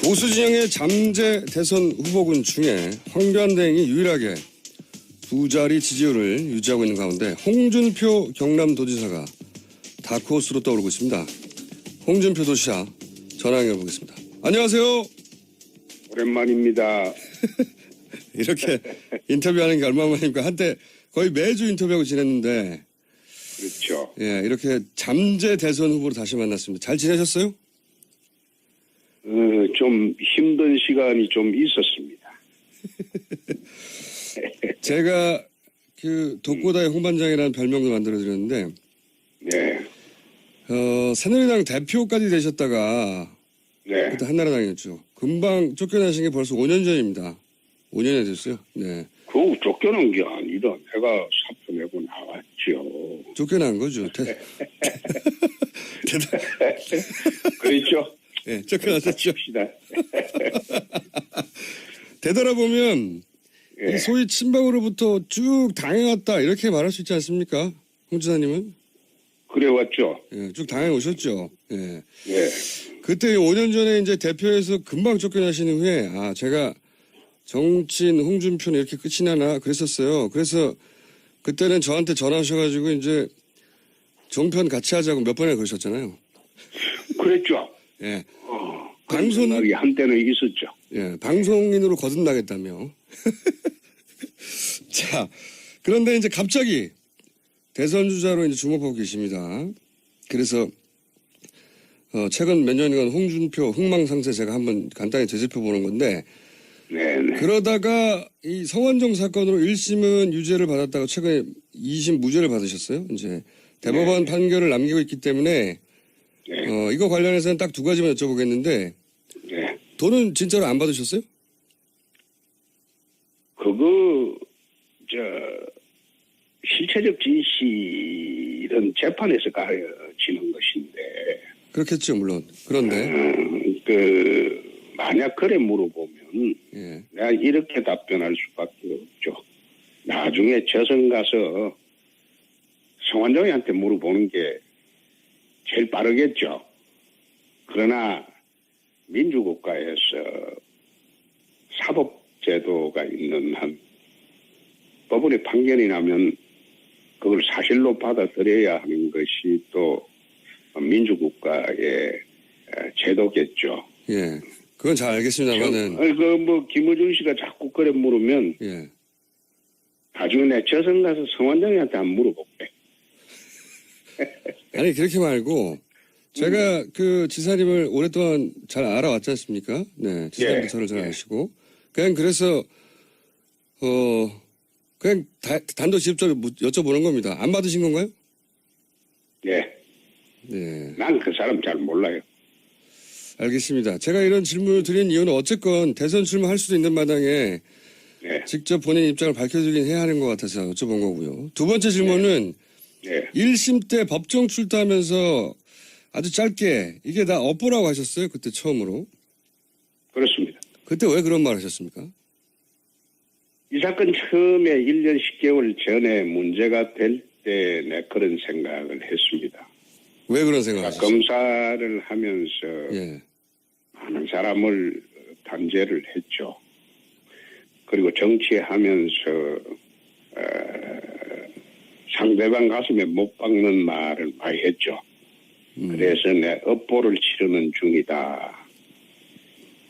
보수 진영의 잠재 대선 후보군 중에 황교안대행이 유일하게 두 자리 지지율을 유지하고 있는 가운데 홍준표 경남도지사가 다크호스로 떠오르고 있습니다. 홍준표 도지사 전화 연결해보겠습니다. 안녕하세요. 오랜만입니다. 이렇게 인터뷰하는 게 얼마만입니까? 한때 거의 매주 인터뷰하고 지냈는데. 그렇죠. 예, 이렇게 잠재 대선 후보로 다시 만났습니다. 잘 지내셨어요? 좀 힘든 시간이 좀 있었습니다. 제가 그 독고다의 홍반장이라는 별명도 만들어드렸는데, 네. 새누리당 대표까지 되셨다가, 네. 그때 한나라당이었죠. 금방 쫓겨나신 게 벌써 5년 전입니다. 5년이 됐어요. 네. 그거 쫓겨난 게 아니라 내가 사표 내고 나왔죠. 쫓겨난 거죠. 그렇죠? 네, 쫓겨나셨죠. 합시다. 되돌아보면, 예. 이 소위 친박으로부터 쭉 당해왔다, 이렇게 말할 수 있지 않습니까? 홍 지사님은? 그래왔죠. 예, 쭉 당해오셨죠. 예. 예. 그때 5년 전에 이제 대표에서 금방 쫓겨나신 후에, 제가 정치인 홍준표는 이렇게 끝이 나나 그랬었어요. 그래서 그때는 저한테 전화하셔가지고 이제 종편 같이 하자고 몇 번이나 그러셨잖아요. 그랬죠. 예. 방송 날이 한때는 있었죠. 예, 방송인으로 거듭나겠다며. 자, 그런데 이제 갑자기 대선 주자로 이제 주목하고 계십니다. 그래서 최근 몇 년간 홍준표 흥망상쇠 제가 한번 간단히 되짚어 보는 건데, 네네. 그러다가 이 성완종 사건으로 1심은 유죄를 받았다가 최근에 2심 무죄를 받으셨어요. 이제 대법원 판결을 남기고 있기 때문에 네. 이거 관련해서는 딱 두 가지만 여쭤보겠는데, 네. 돈은 진짜로 안 받으셨어요? 그거 실체적 진실은 재판에서 가려지는 것인데. 그렇겠죠, 물론. 그런데 만약 그래 물어보면 예. 내가 이렇게 답변할 수밖에 없죠. 나중에 저선 가서 성완종이한테 물어보는 게 제일 빠르겠죠. 그러나 민주국가에서 사법제도가 있는 한 법원의 판결이 나면 그걸 사실로 받아들여야 하는 것이 또 민주국가의 제도겠죠. 예. 그건 잘 알겠습니다만은. 김어준 씨가 자꾸 그래 물으면, 예. 나중에 내 저선 가서 성완종이한테 안 물어볼게. 아니, 그렇게 말고, 제가 그 지사님을 오랫동안 잘 알아왔지 않습니까? 네. 지사님도 저를 잘 아시고. 그냥 그래서, 그냥 단도직입적으로 여쭤보는 겁니다. 안 받으신 건가요? 네. 네. 난 그 사람 잘 몰라요. 알겠습니다. 제가 이런 질문을 드린 이유는 어쨌건 대선 출마할 수도 있는 마당에 네. 직접 본인 입장을 밝혀주긴 해야 하는 것 같아서 여쭤본 거고요. 두 번째 질문은 네. 1심 때 법정 출두하면서 아주 짧게 이게 다 업보라고 하셨어요. 그때 처음으로. 그렇습니다. 그때 왜 그런 말 하셨습니까? 이 사건 처음에 1년 10개월 전에 문제가 될 때 내 그런 생각을 했습니다. 왜 그런 생각을 하셨어요? 검사를 하면서 예. 많은 사람을 단죄를 했죠. 그리고 정치하면서 상대방 가슴에 못 박는 말을 많이 했죠. 그래서 내 업보를 치르는 중이다.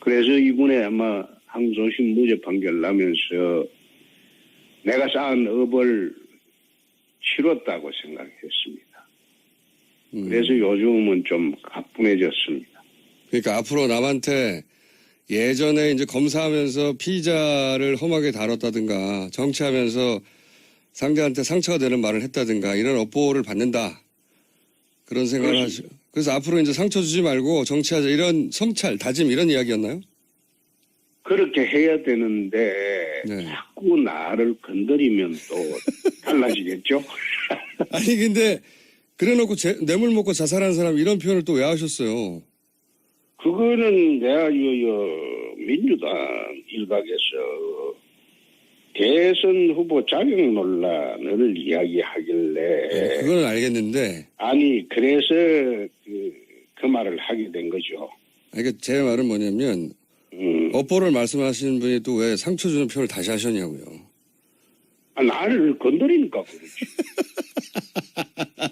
그래서 이번에 아마 항소심 무죄 판결 나면서 내가 쌓은 업을 치렀다고 생각했습니다. 그래서 요즘은 좀 가뿐해졌습니다. 그러니까 앞으로 남한테 예전에 이제 검사하면서 피의자를 험하게 다뤘다든가 정치하면서 상대한테 상처가 되는 말을 했다든가 이런 업보를 받는다. 그런 생각을 하죠. 그래서 앞으로 이제 상처 주지 말고 정치하자 이런 성찰, 다짐 이런 이야기였나요? 그렇게 해야 되는데 네. 자꾸 나를 건드리면 또 달라지겠죠? 아니 근데 그래놓고 뇌물 먹고 자살한 사람 이런 표현을 또 왜 하셨어요? 그거는 내가 민주당 일각에서 대선 후보 자격 논란을 이야기하길래 네, 그거는 알겠는데 아니 그래서 그 말을 하게 된 거죠. 그러니까 제 말은 뭐냐면 업보를 말씀하시는 분이 또 왜 상처 주는 표현을 다시 하셨냐고요. 나를 건드리니까 그렇지.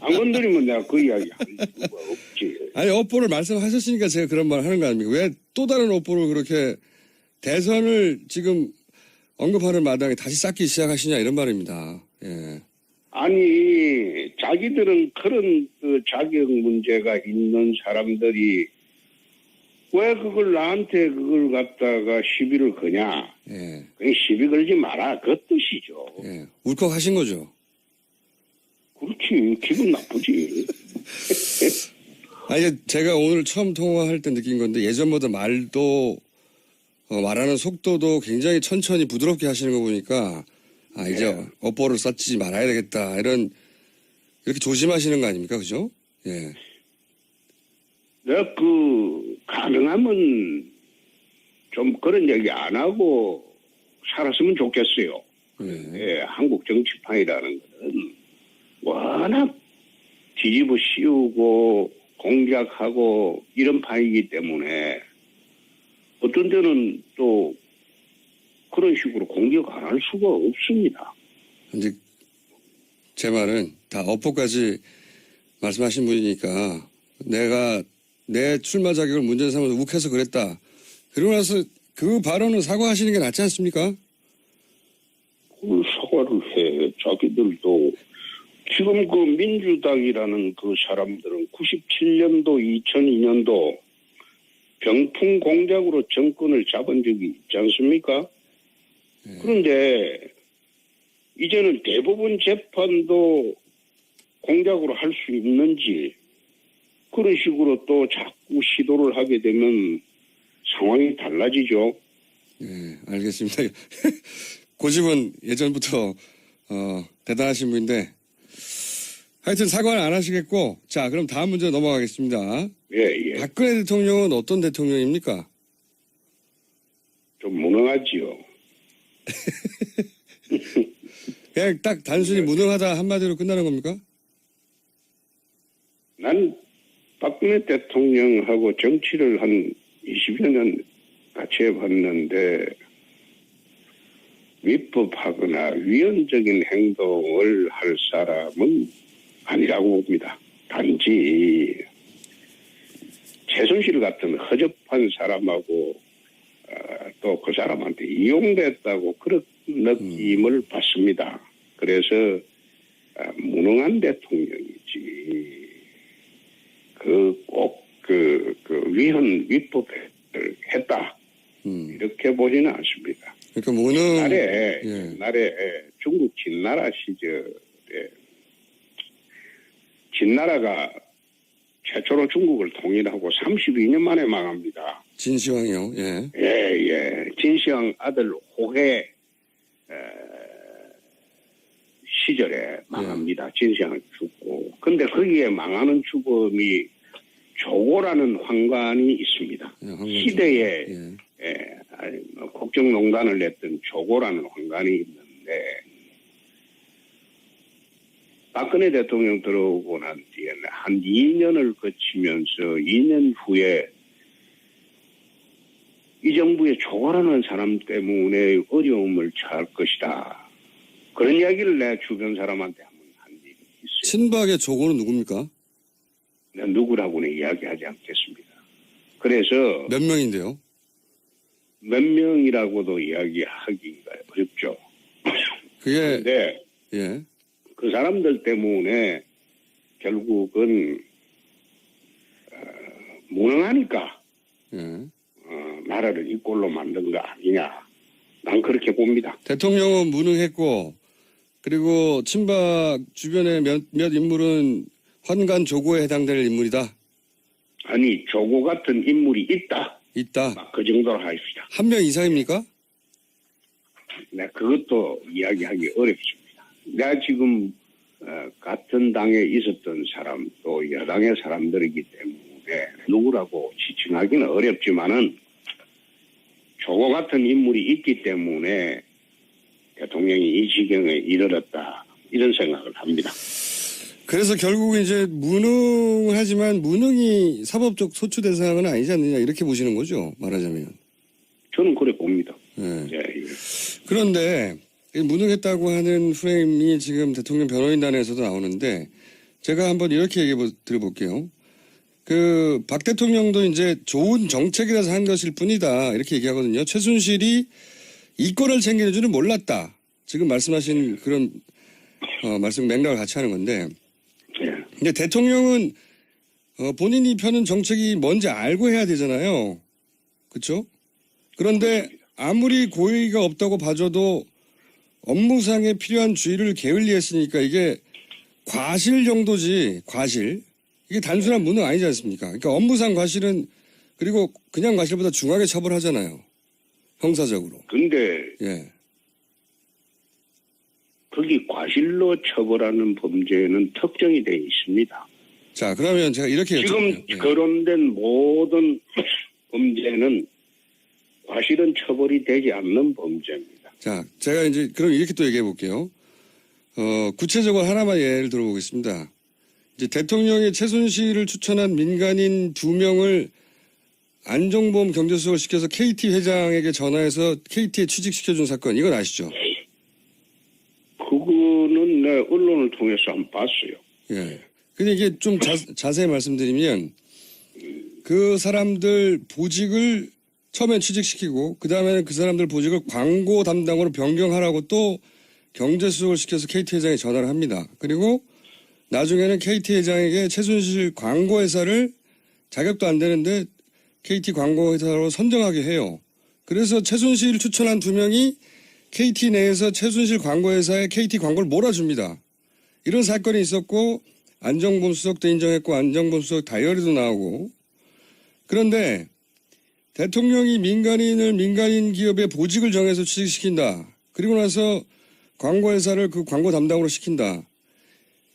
안 건드리면 내가 그 이야기 할 이유가 없지. 아니, 업보를 말씀하셨으니까 제가 그런 말 하는 거 아닙니까? 왜 또 다른 업보를 그렇게 대선을 지금 언급하는 마당에 다시 쌓기 시작하시냐 이런 말입니다. 예. 아니, 자기들은 그런 그 자격 문제가 있는 사람들이 왜 그걸 나한테 그걸 갖다가 시비를 거냐. 예. 그냥 시비 걸지 마라. 그 뜻이죠. 예. 울컥하신 거죠. 그렇지. 기분 나쁘지. 아니, 제가 오늘 처음 통화할 때 느낀 건데 예전보다 말도 말하는 속도도 굉장히 천천히 부드럽게 하시는 거 보니까 이제 업보를 쌓지 말아야 되겠다 이런 이렇게 조심하시는 거 아닙니까, 그죠? 예. 내가 가능하면 좀 그런 얘기 안 하고 살았으면 좋겠어요. 예, 한국 정치판이라는 것은 워낙 뒤집어 씌우고 공작하고 이런 판이기 때문에 어떤 데는 또 그런 식으로 공격 안 할 수가 없습니다. 이제 제 말은 다 업보까지 말씀하신 분이니까 내가 내 출마 자격을 문제 삼아서 욱해서 그랬다. 그러고 나서 그 발언은 사과하시는 게 낫지 않습니까? 그 사과를 해. 자기들도 지금 그 민주당이라는 그 사람들은 97년도, 2002년도 병풍 공작으로 정권을 잡은 적이 있지 않습니까? 그런데 이제는 대법원 재판도 공작으로 할 수 있는지 그런 식으로 또 자꾸 시도를 하게 되면 상황이 달라지죠. 네, 알겠습니다. 고집은 예전부터 대단하신 분인데 하여튼 사과는 안 하시겠고 자 그럼 다음 문제 넘어가겠습니다. 예. 박근혜 대통령은 어떤 대통령입니까? 좀 무능하지요. 그냥 딱 단순히 무능하다 한마디로 끝나는 겁니까? 난 박근혜 대통령하고 정치를 한 20여 년 같이 해봤는데 위법하거나 위헌적인 행동을 할 사람은 아니라고 봅니다. 단지 최순실 같은 허접한 사람하고 또 그 사람한테 이용됐다고 그런 느낌을 받습니다. 그래서 무능한 대통령이지 꼭 위법을 했다 이렇게 보지는 않습니다. 그러니까 무능 옛날에 중국 진나라 시절에 진나라가 최초로 중국을 통일하고 32년 만에 망합니다. 진시황이요. 예. 진시황 아들 호해 시절에 망합니다. 진시황이 죽고. 근데 거기에 망하는 죽음이 조고라는 황관이 있습니다. 시대에 국정농단을 냈던 조고라는 황관이 있는데 박근혜 대통령 들어오고 난 뒤에는 한 2년을 거치면서 2년 후에 이 정부의 조고라는 사람 때문에 어려움을 처할 것이다. 그런 이야기를 내 주변 사람한테 한번 한 적이 있어요. 친박의 조고는 누굽니까? 내가 누구라고는 이야기하지 않겠습니다. 그래서 몇 명인데요? 몇 명이라고도 이야기하기가 어렵죠. 그런데 그 사람들 때문에 결국은 무능하니까 나라를 이 꼴로 만든 거 아니냐. 난 그렇게 봅니다. 대통령은 무능했고 그리고 친박 주변의 몇 인물은 환관 조고에 해당될 인물이다. 아니 조고 같은 인물이 있다. 그 정도로 하십시다. 한 명 이상입니까? 네, 그것도 이야기하기 어렵습니다. 내가 지금 같은 당에 있었던 사람 또 여당의 사람들이기 때문에 누구라고 지칭하기는 어렵지만은 조고 같은 인물이 있기 때문에 대통령이 이 지경에 이르렀다 이런 생각을 합니다. 그래서 결국 이제 무능하지만 무능이 사법적 소추 대상은 아니지 않느냐 이렇게 보시는 거죠, 말하자면. 저는 그래 봅니다. 예. 예, 예. 그런데 이 무능했다고 하는 프레임이 지금 대통령 변호인단에서도 나오는데 제가 한번 이렇게 얘기해 드려볼게요. 그 박 대통령도 이제 좋은 정책이라서 한 것일 뿐이다 이렇게 얘기하거든요. 최순실이 이권을 챙기는 줄은 몰랐다. 지금 말씀하신 그런 말씀 맥락을 같이 하는 건데 예. 근데 대통령은 본인이 펴는 정책이 뭔지 알고 해야 되잖아요. 그렇죠? 그런데 아무리 고의가 없다고 봐줘도 업무상에 필요한 주의를 게을리했으니까 이게 과실 정도지 과실. 이게 단순한 무능 아니지 않습니까? 그러니까 업무상 과실은 그리고 그냥 과실보다 중하게 처벌하잖아요. 형사적으로. 근데 예. 거기 과실로 처벌하는 범죄는 특정이 되어 있습니다. 자, 그러면 제가 이렇게 지금 여쭤볼게요. 예. 거론된 모든 범죄는 과실은 처벌이 되지 않는 범죄입니다. 자, 제가 이제 그럼 이렇게 또 얘기해 볼게요. 구체적으로 하나만 예를 들어보겠습니다. 이제 대통령이 최순실을 추천한 민간인 2명을 안종범 경제수석을 시켜서 KT 회장에게 전화해서 KT에 취직시켜준 사건, 이건 아시죠? 그거는 내 언론을 통해서 안 봤어요. 예. 근데 이게 좀 자세히 말씀드리면 그 사람들 보직을 처음엔 취직시키고 그 다음에는 그 사람들 보직을 광고 담당으로 변경하라고 또 경제수석을 시켜서 KT 회장에 전화를 합니다. 그리고 나중에는 KT 회장에게 최순실 광고회사를 자격도 안 되는데 KT 광고회사로 선정하게 해요. 그래서 최순실 추천한 2명이 KT 내에서 최순실 광고회사에 KT 광고를 몰아줍니다. 이런 사건이 있었고 안정범 수석도 인정했고 안정범 수석 다이어리도 나오고 그런데 대통령이 민간인 기업에 보직을 정해서 취직시킨다. 그리고 나서 광고회사를 그 광고 담당으로 시킨다.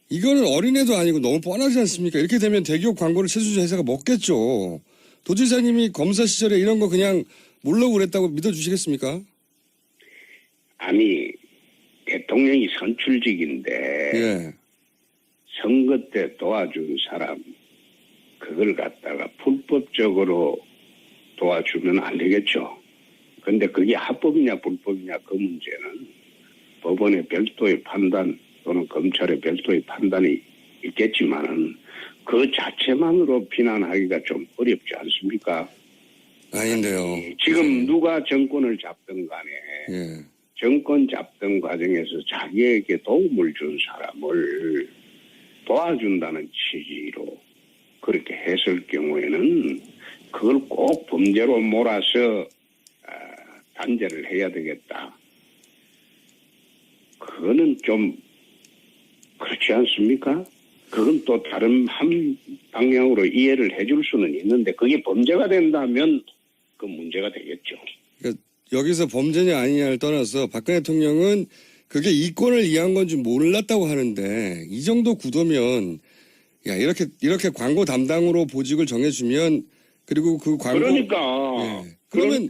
이거는 어린애도 아니고 너무 뻔하지 않습니까? 이렇게 되면 대기업 광고를 최순실 회사가 먹겠죠. 도지사님이 검사 시절에 이런 거 그냥 모르고 그랬다고 믿어주시겠습니까? 아니 대통령이 선출직인데 예. 선거 때 도와준 사람 그걸 갖다가 불법적으로 도와주면 안 되겠죠. 근데 그게 합법이냐 불법이냐 그 문제는 법원의 별도의 판단 또는 검찰의 별도의 판단이 있겠지만은 그 자체만으로 비난하기가 좀 어렵지 않습니까? 아닌데요. 지금 누가 정권을 잡든 간에 예. 정권 잡던 과정에서 자기에게 도움을 준 사람을 도와준다는 취지로 그렇게 했을 경우에는 그걸 꼭 범죄로 몰아서 단죄를 해야 되겠다. 그거는 좀 그렇지 않습니까? 그건 또 다른 한 방향으로 이해를 해줄 수는 있는데 그게 범죄가 된다면 그 문제가 되겠죠. 그러니까 여기서 범죄냐 아니냐를 떠나서 박근혜 대통령은 그게 이권을 이해한 건지 몰랐다고 하는데 이 정도 구도면 야 이렇게 광고 담당으로 보직을 정해주면 그리고 그 광고 그러니까 예. 그러면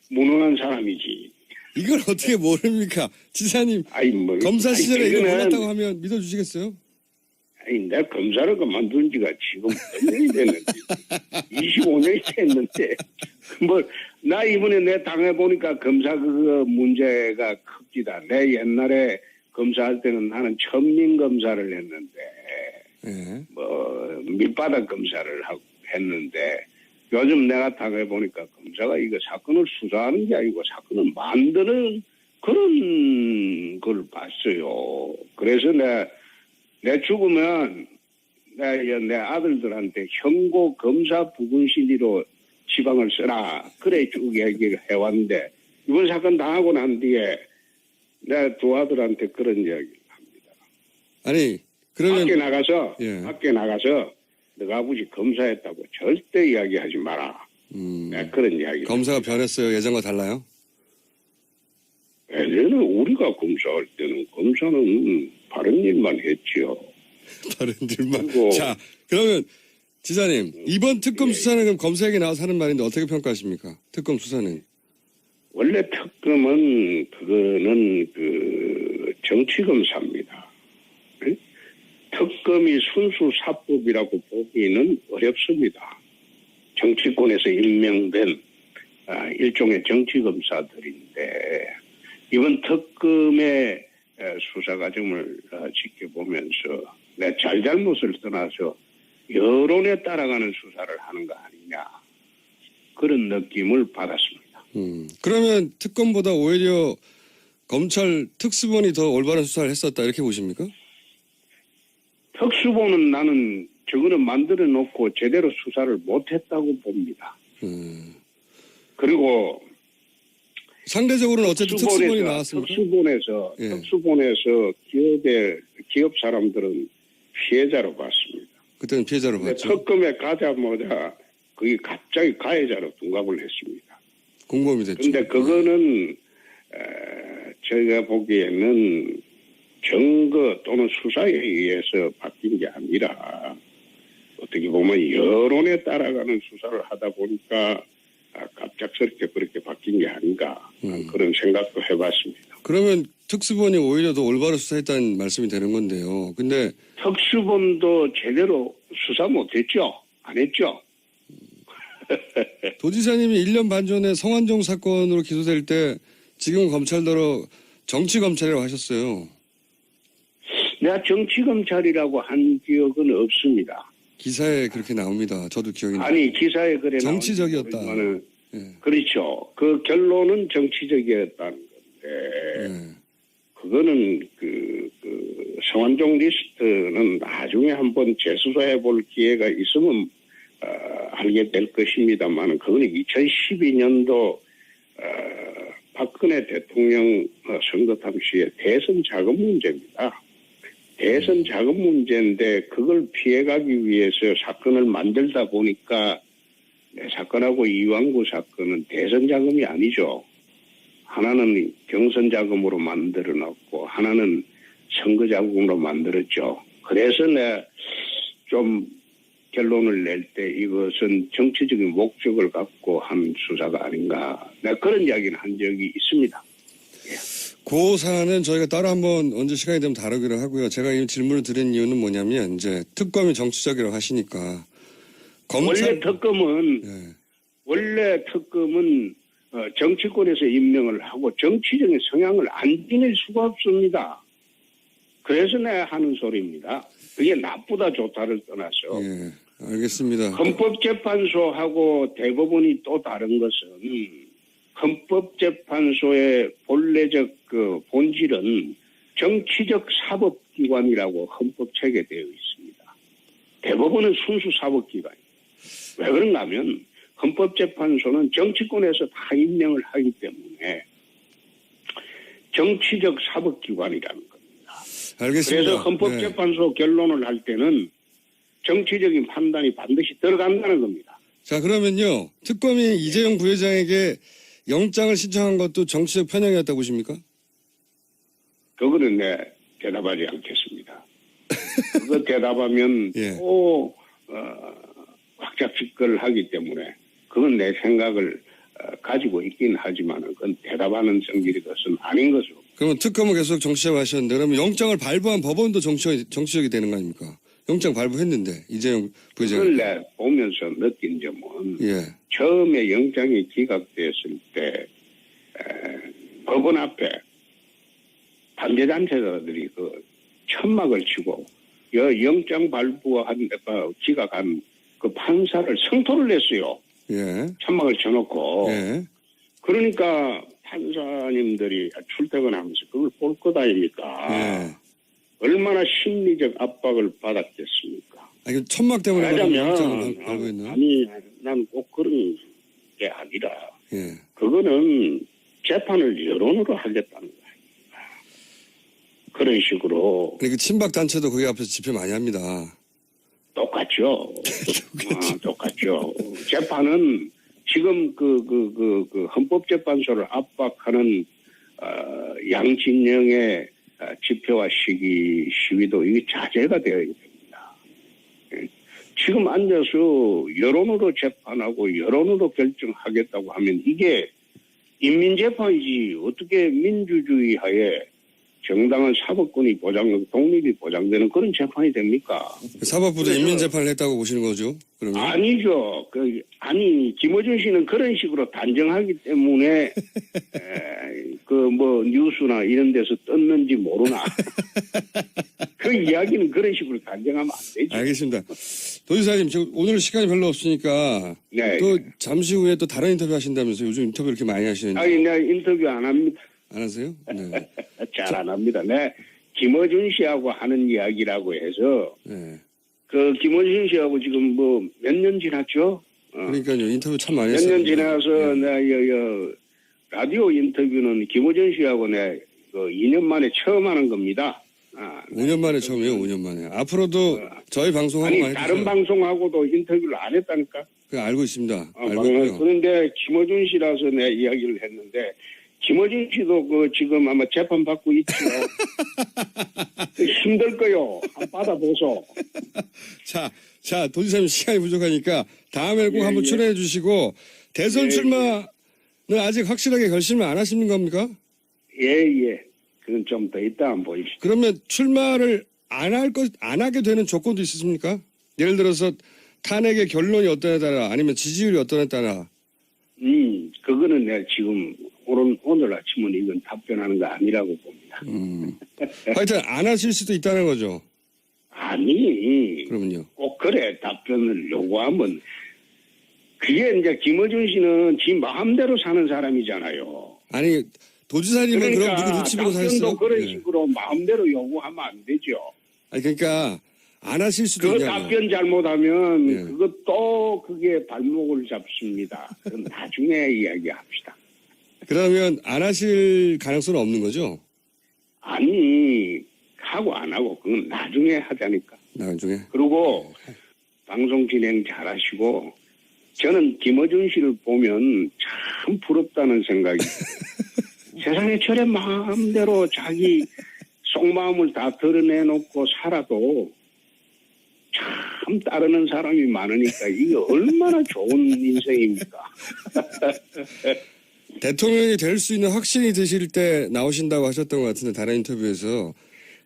무능한 사람이지. 이걸 어떻게 모릅니까? 지사님 검사 시절에 이거 몰랐다고 하면 믿어주시겠어요? 아니 내가 검사를 그만둔 지가 지금 몇 년이 됐는데 25년이 됐는데 뭐 나 이번에 내 당해보니까 검사 그 문제가 큽니다. 내 옛날에 검사할 때는 나는 천민 검사를 했는데 예. 뭐 밑바닥 검사를 했는데 요즘 내가 당해보니까 검사가 이거 사건을 수사하는 게 아니고 사건을 만드는 그런 걸 봤어요. 그래서 내 죽으면 내 아들들한테 형고 검사 부군신이로 지방을 써라. 그래 쭉 얘기를 해왔는데 이번 사건 당하고 난 뒤에 내 두 아들한테 그런 이야기를 합니다. 아니 그러면 밖에 나가서 너가 아버지 검사했다고 절대 이야기하지 마라. 그런 이야기. 검사가 변했어요. 예전과 달라요? 예전에 우리가 검사할 때는 검사는 바른 일만 했죠. 다른 일만. 자, 그러면 지사님 이번 특검 수사는 그럼 검사에게 나와서 하는 말인데 어떻게 평가하십니까? 특검 수사는. 원래 특검은 그거는 그 정치검사입니다. 네? 특검이 순수 사법이라고 보기는 어렵습니다. 정치권에서 임명된 일종의 정치검사들인데 이번 특검의 수사 과정을 지켜보면서 내 잘잘못을 떠나서 여론에 따라가는 수사를 하는 거 아니냐 그런 느낌을 받았습니다. 그러면 특검보다 오히려 검찰 특수본이 더 올바른 수사를 했었다 이렇게 보십니까? 특수본은 나는 저거는 만들어 놓고 제대로 수사를 못했다고 봅니다. 그리고 상대적으로는 어쨌든 특수본이 나왔습니다. 특수본에서 기업 사람들은 피해자로 봤습니다. 그때는 피해자로 봤죠. 특검에 가자마자 그게 갑자기 가해자로 둔갑을 했습니다. 공범이 됐죠. 그런데 그거는 제가 보기에는 증거 또는 수사에 의해서 바뀐 게 아니라 어떻게 보면 여론에 따라가는 수사를 하다 보니까 갑작스럽게 그렇게 바뀐 게 아닌가 그런 생각도 해봤습니다. 그러면 특수본이 오히려 더 올바로 수사했다는 말씀이 되는 건데요. 근데 특수본도 제대로 수사 못했죠? 안 했죠? 도지사님이 1년 반 전에 성완종 사건으로 기소될 때 지금 검찰대로 정치검찰이라고 하셨어요. 내가 정치검찰이라고 한 기억은 없습니다. 기사에 그렇게 나옵니다. 저도 기억이 나요. 아니 기사에 그래 정치적이었다. 예. 그렇죠. 그 결론은 정치적이었다는 건데 그거는 그 성완종 리스트는 나중에 한번 재수사해 볼 기회가 있으면 알게 될 것입니다만 그거는 2012년도 박근혜 대통령 선거 당시에 대선 자금 문제입니다. 대선 자금 문제인데 그걸 피해가기 위해서 사건을 만들다 보니까 내 사건하고 이완구 사건은 대선 자금이 아니죠. 하나는 경선 자금으로 만들어 놨고 하나는 선거 자금으로 만들었죠. 그래서 내가 좀 결론을 낼 때 이것은 정치적인 목적을 갖고 한 수사가 아닌가. 내가 그런 이야기는 한 적이 있습니다. 그 사안은 저희가 따로 한번 언제 시간이 되면 다루기로 하고요. 제가 이 질문을 드린 이유는 뭐냐면 이제 특검이 정치적이라고 하시니까 원래 특검은 정치권에서 임명을 하고 정치적인 성향을 안 지닐 수가 없습니다. 그래서 내가 하는 소리입니다. 그게 나쁘다 좋다를 떠나서. 예, 알겠습니다. 헌법재판소하고 대법원이 또 다른 것은 헌법재판소의 본래적 그 본질은 정치적 사법기관이라고 헌법책에 되어 있습니다. 대법원은 순수 사법기관이에요. 왜 그런가 하면 헌법재판소는 정치권에서 다 임명을 하기 때문에 정치적 사법기관이라는 겁니다. 알겠습니다. 그래서 헌법재판소 결론을 할 때는 정치적인 판단이 반드시 들어간다는 겁니다. 자, 그러면요. 특검이 이재용 부회장에게 영장을 신청한 것도 정치적 편향이었다고 보십니까? 그거는 내 대답하지 않겠습니다. 그거 대답하면 예. 또 확작직걸 하기 때문에 그건 내 생각을 가지고 있긴 하지만 그건 대답하는 성질의 것은 아닌 것으로. 그러면 특검은 계속 정치적 하셨는데 그러면 영장을 발부한 법원도 정치적이 되는 거 아닙니까? 영장 발부했는데 이재용 부회장. 그걸 내 보면서 느낀 점은 예. 처음에 영장이 기각됐을 때 법원 앞에 반대단체자들이 그 천막을 치고 영장 발부한 기각한 그 판사를 성토를 했어요. 예. 천막을 쳐놓고. 예. 그러니까 판사님들이 출퇴근하면서 그걸 볼 것 아닙니까? 예. 얼마나 심리적 압박을 받았겠습니까? 아니, 천막 때문에 영장을 말하자면 발부했나? 아니 난 꼭 그런 게 아니라 예. 그거는 재판을 여론으로 하겠다는 거예요. 그런 식으로 그러니까 친박 단체도 거기 앞에서 집회 많이 합니다. 똑같죠. 똑같죠. 재판은 지금 그 헌법재판소를 압박하는 양진영의 집회와 시위도 이게 자제가 되어야 됩니다. 지금 앉아서 여론으로 재판하고 여론으로 결정하겠다고 하면 이게 인민재판이지 어떻게 민주주의 하에 정당한 사법권이 독립이 보장되는 그런 재판이 됩니까? 사법부도 그래서- 인민재판을 했다고 보시는 거죠? 그러면? 아니죠. 김어준 씨는 그런 식으로 단정하기 때문에 뉴스나 이런 데서 떴는지 모르나. 그 이야기는 그런 식으로 단정하면 안 되죠. 알겠습니다. 도지사님, 오늘 시간이 별로 없으니까 네. 또 잠시 후에 또 다른 인터뷰 하신다면서요? 요즘 인터뷰 이렇게 많이 하시는데. 아니, 내가 인터뷰 안 합니다. 안 하세요? 네. 잘 안 합니다. 네. 김어준 씨하고 하는 이야기라고 해서 네. 그 김어준 씨하고 지금 몇 년 지났죠? 그러니까요. 인터뷰 참 많이 몇 했어요. 년 지나서 네. 내가 라디오 인터뷰는 김어준 씨하고 내 2년 만에 처음 하는 겁니다. 5년 만에 처음이에요. 5년 만에. 앞으로도 저희 방송하고 아니 많이 다른 해주세요. 방송하고도 인터뷰를 안 했다니까. 그거 알고 있습니다. 알고 있고요. 그런데 김어준 씨라서 내 이야기를 했는데 김어준 씨도 지금 아마 재판 받고 있죠. 힘들 거요. 한번 받아보소. 자, 도지사님 시간이 부족하니까 다음에 꼭 한번 출연해 주시고 대선 출마는 아직 확실하게 결심을 안 하시는 겁니까? 예. 그건 좀 더 이따 한번 보입시다. 그러면 출마를 안 하게 되는 조건도 있으십니까? 예를 들어서 탄핵의 결론이 어떠냐에 따라 아니면 지지율이 어떠냐에 따라. 그거는 내가 지금 오늘 아침은 이건 답변하는 거 아니라고 봅니다. 하여튼 안 하실 수도 있다는 거죠. 아니. 그러면요. 꼭 그래 답변을 요구하면 그게 이제 김어준 씨는 지 마음대로 사는 사람이잖아요. 아니 도지사님은 그러니까 그럼 누구 눈치 보고 답변도 사셨어요? 그런 네. 식으로 마음대로 요구하면 안 되죠. 아니 그러니까 안 하실 수도 그 있냐고. 답변 잘못하면 네. 그것도 그게 발목을 잡습니다. 그건 나중에 이야기합시다. 그러면 안 하실 가능성은 없는 거죠? 아니 하고 안 하고 그건 나중에 하자니까. 나중에. 그리고 방송 진행 잘하시고 저는 김어준 씨를 보면 참 부럽다는 생각이 세상에 저래 마음대로 자기 속마음을 다 드러내놓고 살아도 참 따르는 사람이 많으니까 이게 얼마나 좋은 인생입니까? 대통령이 될 수 있는 확신이 드실 때 나오신다고 하셨던 것 같은데 다른 인터뷰에서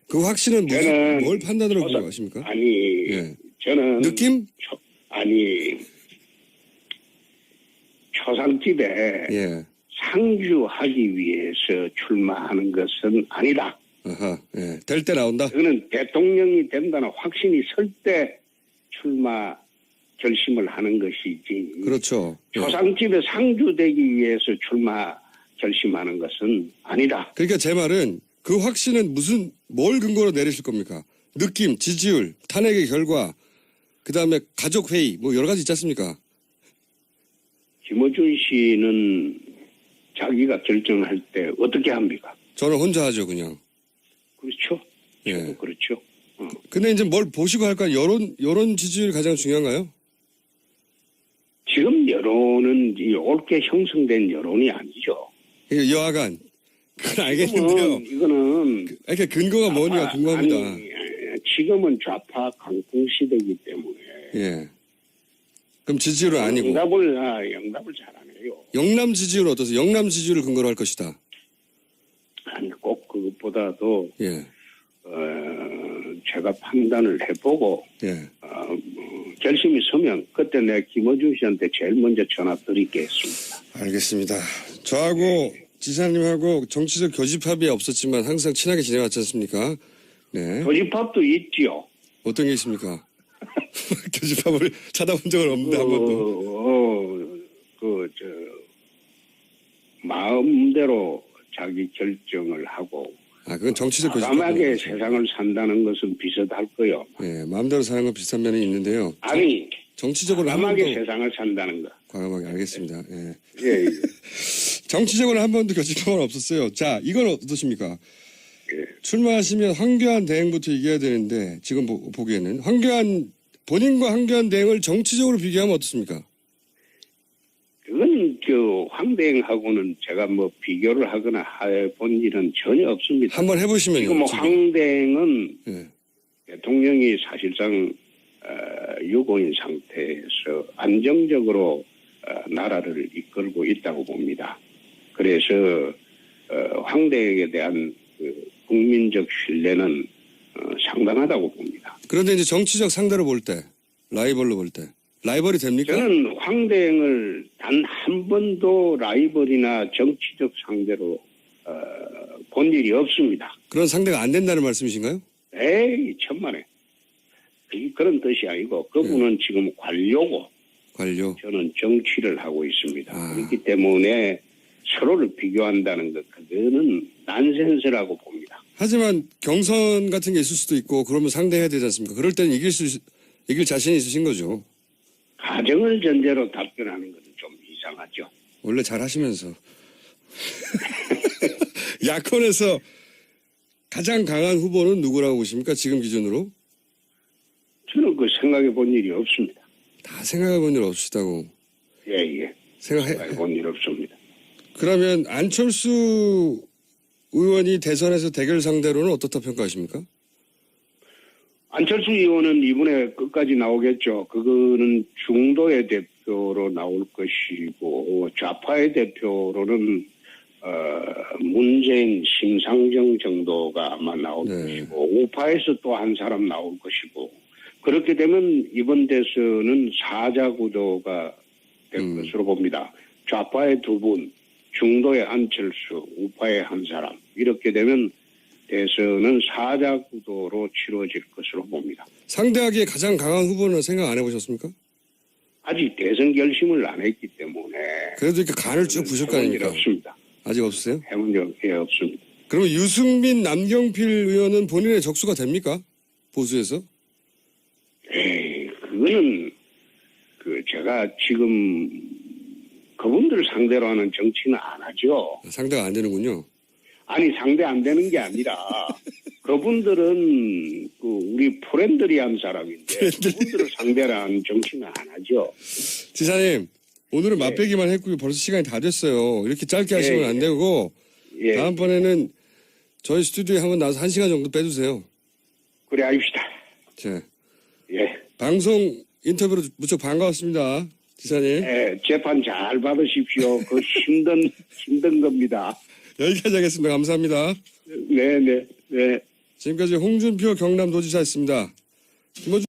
그 확신은 저는 뭘 판단으로 보고 하십니까? 아니 예. 저는 느낌? 초상집에 예. 상주하기 위해서 출마하는 것은 아니다. 아하. 예. 될 때 나온다. 그거는 대통령이 된다는 확신이 설 때 출마 결심을 하는 것이지. 그렇죠. 예. 초상집에 상주되기 위해서 출마 결심하는 것은 아니다. 그러니까 제 말은 그 확신은 뭘 근거로 내리실 겁니까? 느낌, 지지율, 탄핵의 결과, 그 다음에 가족회의, 뭐 여러 가지 있지 않습니까? 김어준 씨는 자기가 결정할 때 어떻게 합니까? 저는 혼자 하죠, 그냥. 그렇죠. 예. 저도 그렇죠. 근데 이제 뭘 보시고 할까? 여론 지지율이 가장 중요한가요? 지금 여론은 옳게 형성된 여론이 아니죠. 이게 여하간. 그건 알겠는데요. 이거는 이렇게 근거가 뭐냐 궁금합니다. 아니, 지금은 좌파 강풍 시대이기 때문에 예. 그럼 지지율은 아니고. 영답을 잘 안 해요. 영남 지지율 어떠세요? 영남 지지율을 근거로 할 것이다. 아니 꼭 그것보다도 예. 제가 판단을 해보고 예. 결심이 서면 그때 내가 김어준 씨한테 제일 먼저 전화 드리겠습니다. 알겠습니다. 저하고 지사님하고 정치적 교집합이 없었지만 항상 친하게 지내왔지 않습니까? 네. 교집합도 있지요. 어떤 게 있습니까? 교집합을 찾아본 적은 없는데 한 번도. 마음대로 자기 결정을 하고 그건 정치적 교집합. 과감하게 세상을 산다는 것은 비슷할 거요. 네, 마음대로 사는 건 비슷한 면이 있는데요. 아니, 정치적으로 한 과감하게 번도 세상을 산다는 거. 과감하게 알겠습니다. 예. 예. 정치적으로 한 번도 교집합은 없었어요. 자, 이건 어떠십니까? 예. 출마하시면 황교안 대행부터 이겨야 되는데 지금 보기에는 본인과 황교안 대행을 정치적으로 비교하면 어떻습니까? 그건 황대행하고는 제가 비교를 하거나 해본 일은 전혀 없습니다. 한번 해보시면요. 지금 황대행은 예. 대통령이 사실상 유고인 상태에서 안정적으로 나라를 이끌고 있다고 봅니다. 그래서 황대행에 대한 국민적 신뢰는 상당하다고 봅니다. 그런데 이제 정치적 상대로 볼 때, 라이벌로 볼 때, 라이벌이 됩니까? 저는 황대행을 단 한 번도 라이벌이나 정치적 상대로 본 일이 없습니다. 그런 상대가 안 된다는 말씀이신가요? 에이, 천만에. 그런 뜻이 아니고 그분은 지금 관료고 관료. 저는 정치를 하고 있습니다. 아. 그렇기 때문에 서로를 비교한다는 것, 그거는 난센스라고 봅니다. 하지만 경선 같은 게 있을 수도 있고 그러면 상대해야 되지 않습니까? 그럴 때는 이길 자신이 있으신 거죠. 가정을 전제로 답변하는 것은 좀 이상하죠. 원래 잘 하시면서. 야권에서 가장 강한 후보는 누구라고 보십니까? 지금 기준으로? 저는 그 생각해 본 일이 없습니다. 다 생각해 본 일 없으시다고. 예. 생각해 본 일 없습니다. 그러면 안철수 의원이 대선에서 대결 상대로는 어떻다 평가하십니까? 안철수 의원은 이번에 끝까지 나오겠죠. 그거는 중도의 대표로 나올 것이고 좌파의 대표로는 문재인, 심상정 정도가 아마 나올 것이고 우파에서 또 한 사람 나올 것이고 그렇게 되면 이번 대선은 사자 구도가 될 것으로 봅니다. 좌파의 두 분, 중도의 안철수, 우파의 한 사람 이렇게 되면 대선은 사자 구도로 치러질 것으로 봅니다. 상대하기에 가장 강한 후보는 생각 안 해보셨습니까? 아직 대선 결심을 안 했기 때문에 그래도 이렇게 간을 쭉 보실 거 아닙니까? 없습니다. 아직 없으세요? 해본 적이 없습니다. 그러면 유승민, 남경필 의원은 본인의 적수가 됩니까? 보수에서? 에이, 그거는 제가 지금 그분들 상대로 하는 정치는 안 하죠. 상대가 안 되는군요. 아니 상대 안 되는 게 아니라 그분들은 우리 프렌들이 한 사람인데 그분들을 상대로 하는 정치는 안 하죠. 지사님 오늘은 맛배기만 했고 벌써 시간이 다 됐어요. 이렇게 짧게 하시면 안 되고 다음번에는 저희 스튜디오에 한번 나와서 1시간 정도 빼주세요. 그래 합시다. 자, 예. 방송 인터뷰로 무척 반가웠습니다. 지사님. 예, 재판 잘 받으십시오. 그 힘든 겁니다. 여기까지 하겠습니다. 감사합니다. 네. 지금까지 홍준표 경남도지사였습니다. 김어준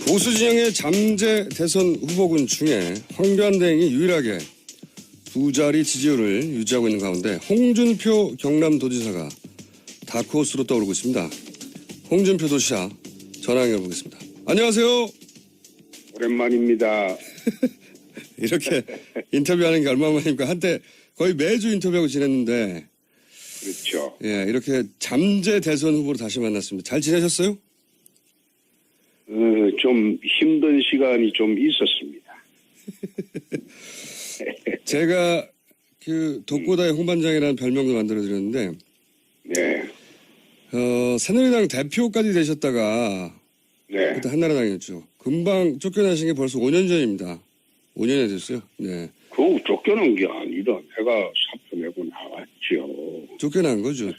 보수 진영의 잠재 대선 후보군 중에 황교안대행이 유일하게 두 자리 지지율을 유지하고 있는 가운데 홍준표 경남도지사가 다크호스로 떠오르고 있습니다. 홍준표 도지사 전화 연결해보겠습니다. 안녕하세요. 오랜만입니다. 이렇게 인터뷰하는 게 얼마만입니까? 한때 거의 매주 인터뷰하고 지냈는데 그렇죠. 예, 이렇게 잠재 대선 후보로 다시 만났습니다. 잘 지내셨어요? 좀 힘든 시간이 좀 있었습니다. 제가 그 독고다의 홍반장이라는 별명도 만들어드렸는데 네. 새누리당 대표까지 되셨다가 네. 그때 한나라당이었죠. 금방 쫓겨나신 게 벌써 5년 전입니다. 5년이 됐어요. 네. 그거 쫓겨난 게 아니라 내가 사표 내고 나왔죠. 쫓겨난 거죠.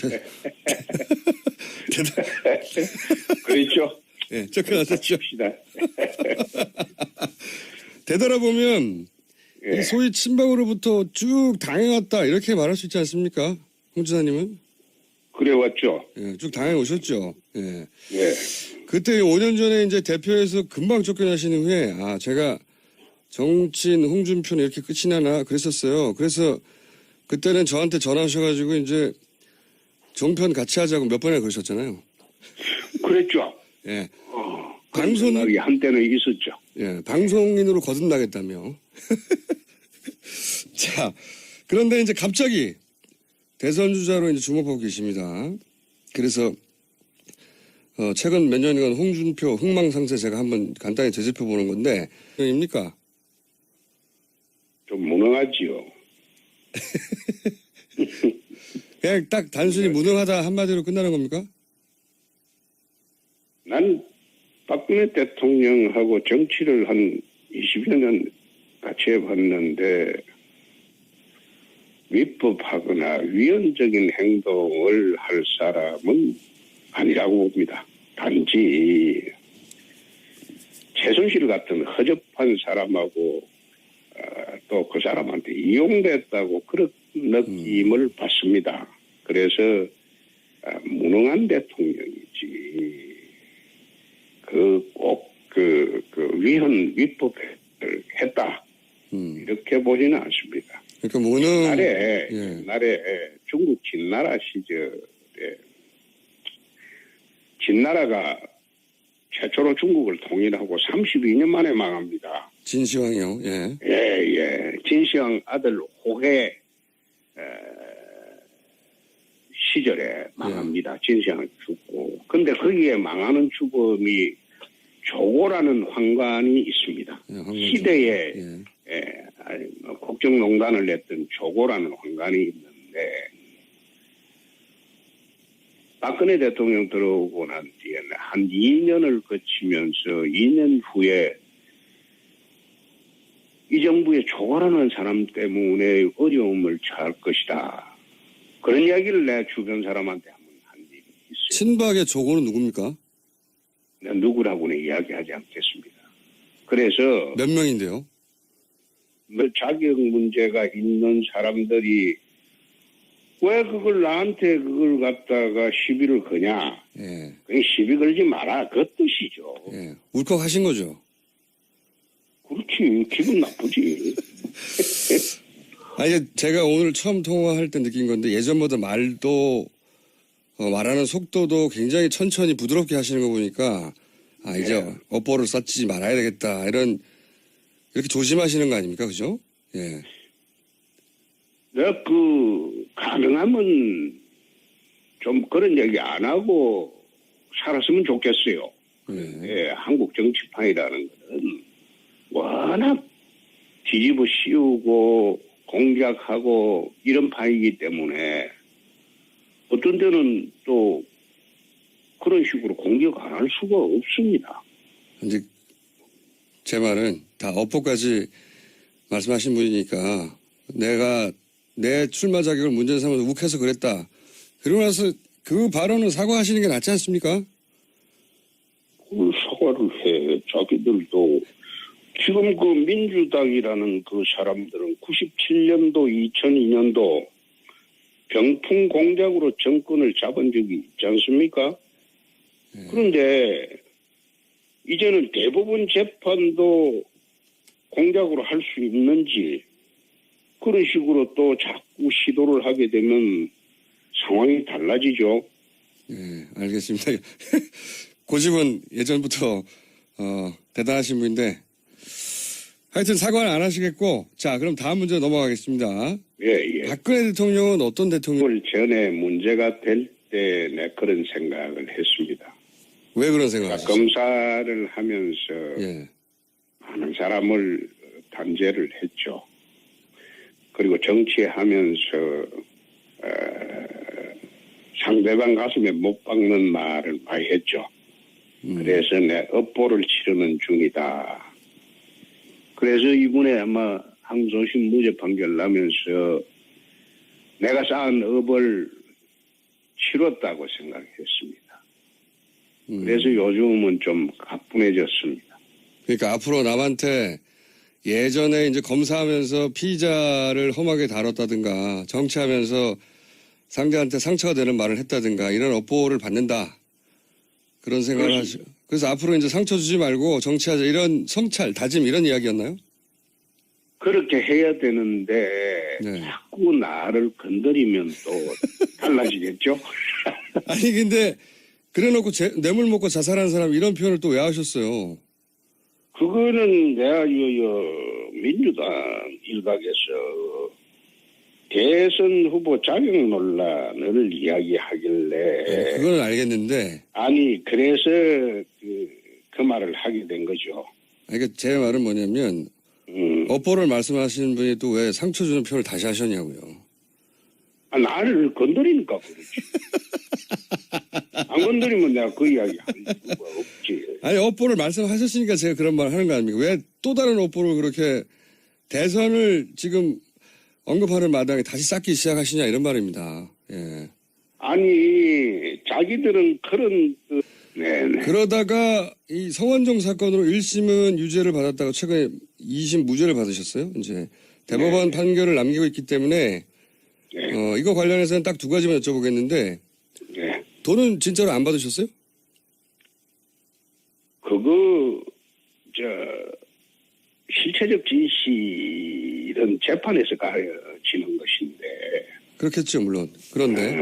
그렇죠. 네, 쫓겨나셨죠. 합시다. 되돌아보면 예. 이 소위 친박으로부터 쭉 당해왔다 이렇게 말할 수 있지 않습니까? 홍 지사님은? 그래왔죠. 예, 쭉 당해오셨죠. 예. 예. 그때 5년 전에 이제 대표에서 금방 쫓겨나시는 후에 제가 정치인 홍준표는 이렇게 끝이 나나 그랬었어요. 그래서 그때는 저한테 전화하셔가지고 이제 종편 같이 하자고 몇 번이나 그러셨잖아요. 그랬죠. 예. 방송 생각이 한때는 있었죠. 예, 방송인으로 거듭나겠다며. 자, 그런데 이제 갑자기 대선 주자로 이제 주목하고 계십니다. 그래서 최근 몇 년간 홍준표 흥망상세 제가 한번 간단히 되짚어 보는 건데, 입니까? 좀 무능하지요. 그냥 딱 단순히 무능하다 한마디로 끝나는 겁니까? 난 박근혜 대통령하고 정치를 한 20여 년 같이 해봤는데 위법하거나 위헌적인 행동을 할 사람은 아니라고 봅니다. 단지 최순실 같은 허접한 사람하고 또 그 사람한테 이용됐다고 느낌을 받습니다. 그래서 무능한 대통령이지 위법을 했다 이렇게 보지는 않습니다. 그러니까 무능. 옛날에 중국 진나라 시절에 진나라가 최초로 중국을 통일하고 32년 만에 망합니다. 진시황이요. 예. 예. 진시황 아들 호해 시절에 망합니다. 진시황이 죽고. 근데 거기에 망하는 죽음이 조고라는 황관이 있습니다. 시대에 국정농단을 냈던 조고라는 황관이 있는데 박근혜 대통령 들어오고 난 뒤에는 한 2년을 거치면서 2년 후에 이 정부의 조고라는 사람 때문에 어려움을 처할 것이다. 그런 이야기를 내 주변 사람한테 한번 한 적이 있어요. 친박의 조고는 누굽니까? 누구라고는 이야기하지 않겠습니다. 그래서 몇 명인데요? 자격 문제가 있는 사람들이 왜 나한테 그걸 갖다가 시비를 거냐? 예. 그냥 시비 걸지 마라. 그 뜻이죠. 예. 울컥하신 거죠? 그렇지. 기분 나쁘지. 아니, 제가 오늘 처음 통화할 때 느낀 건데 예전보다 말도 말하는 속도도 굉장히 천천히 부드럽게 하시는 거 보니까 이제 업보를 쌓지 말아야 되겠다 이렇게 조심하시는 거 아닙니까? 그죠? 예. 내가 가능하면 좀 그런 얘기 안 하고 살았으면 좋겠어요. 예, 한국 정치판이라는 것은 워낙 뒤집어 씌우고 공작하고 이런 판이기 때문에 어떤 데는 또 그런 식으로 공격 안 할 수가 없습니다. 이제 제 말은 다 업보까지 말씀하신 분이니까 내가 내 출마 자격을 문제 삼아서 욱해서 그랬다. 그러고 나서 그 발언은 사과하시는 게 낫지 않습니까? 그 사과를 해. 자기들도 지금 그 민주당이라는 그 사람들은 97년도, 2002년도 병풍 공작으로 정권을 잡은 적이 있지 않습니까? 그런데 이제는 대부분 재판도 공작으로 할 수 있는지 그런 식으로 또 자꾸 시도를 하게 되면 상황이 달라지죠. 예, 알겠습니다. 고집은 예전부터 대단하신 분인데 하여튼 사과는 안 하시겠고 자 그럼 다음 문제 넘어가겠습니다. 예. 박근혜 대통령은 어떤 대통령? 전에 문제가 될 때 내 그런 생각을 했습니다. 왜 그런 생각을 하셨어요? 검사를 하면서 예. 많은 사람을 단죄를 했죠. 그리고 정치하면서 상대방 가슴에 못 박는 말을 많이 했죠. 그래서 내 업보를 치르는 중이다. 그래서 이번에 아마 항소심 무죄 판결 나면서 내가 쌓은 업을 치렀다고 생각했습니다. 그래서 요즘은 좀 가뿐해졌습니다. 그러니까 앞으로 남한테 예전에 이제 검사하면서 피의자를 험하게 다뤘다든가 정치하면서 상대한테 상처가 되는 말을 했다든가 이런 업보를 받는다. 그런 생각을 하시고. 그래서 앞으로 이제 상처 주지 말고 정치하자 이런 성찰, 다짐 이런 이야기였나요? 그렇게 해야 되는데 자꾸 나를 건드리면 또 달라지겠죠? 아니 근데 그래놓고 뇌물 먹고 자살한 사람 이런 표현을 또 왜 하셨어요? 그거는 내가 민주당 일각에서 대선 후보 자격 논란을 이야기하길래 그건 알겠는데 아니 그래서 그 말을 하게 된 거죠. 그러니까 제 말은 뭐냐면 업보를 말씀하시는 분이 또 왜 상처 주는 표현을 다시 하셨냐고요. 나를 건드리니까 그렇지. 안 건드리면 내가 그 이야기 할 수가 없지. 아니 업보를 말씀하셨으니까 제가 그런 말 하는 거 아닙니까? 왜 또 다른 업보를 그렇게 대선을 지금 언급하는 마당에 다시 쌓기 시작하시냐 이런 말입니다. 예. 아니 자기들은 그런 그러다가 이 성완종 사건으로 1심은 유죄를 받았다가 최근에 2심 무죄를 받으셨어요. 이제 대법원 판결을 남기고 있기 때문에 네. 이거 관련해서는 딱 두 가지만 여쭤보겠는데 네. 돈은 진짜로 안 받으셨어요? 그거 실체적 진실은 재판에서 가려지는 것인데 그렇겠죠, 물론. 그런데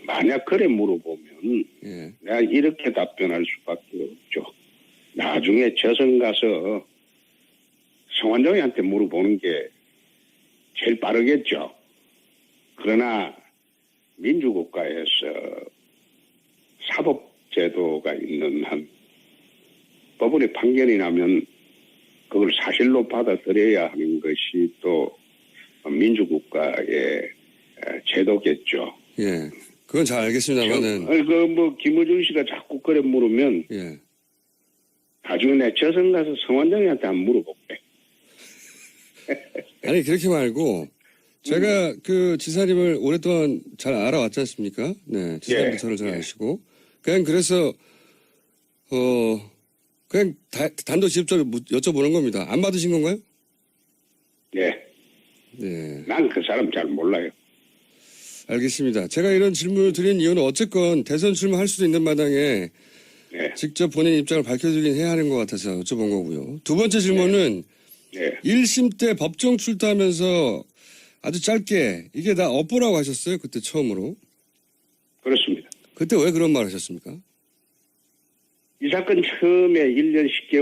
만약 그래 물어보면 예. 내가 이렇게 답변할 수밖에 없죠. 나중에 저선 가서 성완종이한테 물어보는 게 제일 빠르겠죠. 그러나 민주국가에서 사법제도가 있는 한 법원의 판결이 나면 그걸 사실로 받아들여야 하는 것이 또 민주국가의 제도겠죠. 예. 그건 잘 알겠습니다만은 김어준 씨가 자꾸 그래 물으면 예. 나중에 내 저선 가서 성완종이한테 한번 물어볼게. 아니 그렇게 말고 제가 그 지사님을 오랫동안 잘 알아왔지 않습니까? 네, 지사님도 예, 저를 잘 예. 아시고 그냥 그래서 그냥 단도 직접적으로 여쭤보는 겁니다. 안 받으신 건가요? 네. 네, 난 그 사람 잘 몰라요. 알겠습니다. 제가 이런 질문을 드린 이유는 어쨌건 대선 출마할 수도 있는 마당에 네. 직접 본인 입장을 밝혀드리긴 해야 하는 것 같아서 여쭤본 거고요. 두 번째 질문은 네. 1심 때 법정 출두하면서 아주 짧게 이게 다 업보라고 하셨어요. 그때 처음으로. 그렇습니다. 그때 왜 그런 말 하셨습니까? 이 사건 처음에 1년 10개월